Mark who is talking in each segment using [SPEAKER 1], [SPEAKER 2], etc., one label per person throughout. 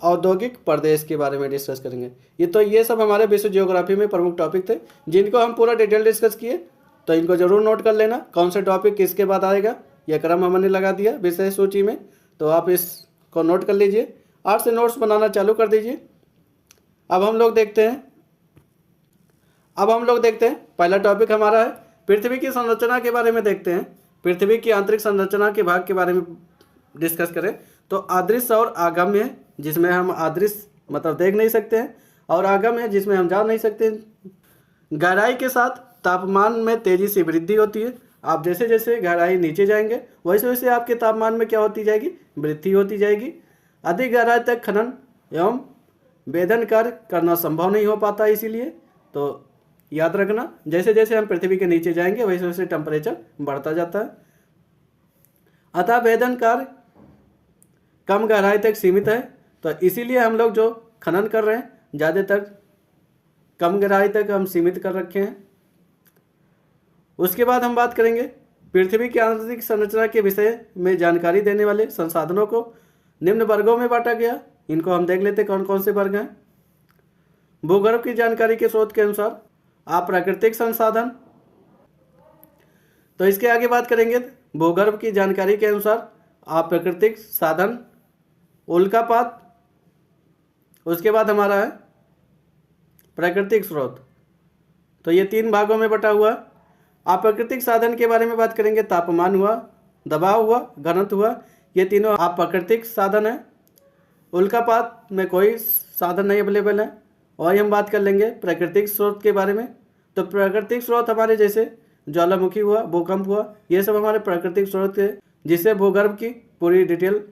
[SPEAKER 1] औद्योगिक प्रदेश के बारे में डिस्कस करेंगे। ये सब हमारे विश्व ज्योग्राफी में प्रमुख टॉपिक थे जिनको हम पूरा डिटेल डिस्कस किए, तो इनको जरूर नोट कर लेना कौन से टॉपिक किसके बाद आएगा। यह क्रम हमने लगा दिया विषय सूची में, तो आप इसको नोट कर लीजिए। आज से नोट्स बनाना चालू कर दीजिए। अब हम लोग देखते हैं पहला टॉपिक हमारा है पृथ्वी की संरचना के बारे में। देखते हैं पृथ्वी की आंतरिक संरचना के भाग के बारे में डिस्कस करें तो अदृश्य और आगम्य, जिसमें हम अदृश्य मतलब देख नहीं सकते हैं, और आगम्य जिसमें हम जान नहीं सकते हैं। गहराई के साथ तापमान में तेजी से वृद्धि होती है। आप जैसे जैसे गहराई नीचे जाएंगे वैसे वैसे आपके तापमान में क्या होती जाएगी, वृद्धि होती जाएगी। अधिक गहराई तक खनन एवं वेधन कार्य करना संभव नहीं हो पाता, इसीलिए तो याद रखना जैसे जैसे हम पृथ्वी के नीचे जाएंगे वैसे वैसे टेम्परेचर बढ़ता जाता है। अतः वेधन कार्य कम गहराई तक सीमित है, तो इसीलिए हम लोग जो खनन कर रहे हैं ज़्यादातर कम गहराई तक हम सीमित कर रखे हैं। उसके बाद हम बात करेंगे पृथ्वी की आंतरिक संरचना के विषय में जानकारी देने वाले संसाधनों को निम्न वर्गों में बांटा गया। इनको हम देख लेते कौन कौन से वर्ग हैं। भूगर्भ की जानकारी के स्रोत के अनुसार अप्राकृतिक संसाधन, तो इसके आगे बात करेंगे भूगर्भ की जानकारी के अनुसार अप्राकृतिक साधन, उल्कापात। उसके बाद हमारा है प्राकृतिक स्रोत, तो ये 3 भागों में बटा हुआ। अप्राकृतिक साधन के बारे में बात करेंगे, तापमान हुआ, दबाव हुआ, घनत्व हुआ, ये तीनों अप्राकृतिक साधन है। उल्कापात में कोई साधन नहीं अवेलेबल है। और हम बात कर लेंगे प्राकृतिक स्रोत के बारे में, तो प्राकृतिक स्रोत हमारे जैसे ज्वालामुखी हुआ, भूकंप हुआ, ये सब हमारे प्राकृतिक स्रोत है, जिससे भूगर्भ की पूरी डिटेल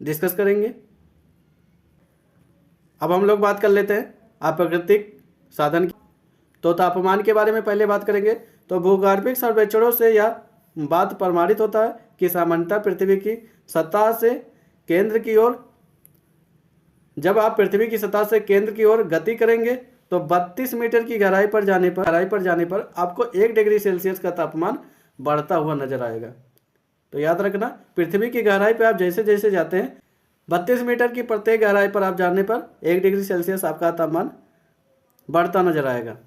[SPEAKER 1] डिस्कस करेंगे। अब हम लोग बात कर लेते हैं अप्राकृतिक साधन की। तो तापमान के बारे में पहले बात करेंगे। तो भूगर्भिक सर्वेक्षणों से यह बात प्रमाणित होता है कि सामान्यतः पृथ्वी की सतह से केंद्र की ओर, जब आप पृथ्वी की सतह से केंद्र की ओर गति करेंगे तो 32 मीटर की गहराई पर जाने पर आपको 1 डिग्री सेल्सियस का तापमान बढ़ता हुआ नजर आएगा। तो याद रखना पृथ्वी की गहराई पर आप जैसे जैसे जाते हैं 32 मीटर की प्रत्येक गहराई पर आप जाने पर 1 डिग्री सेल्सियस आपका तापमान बढ़ता नजर आएगा।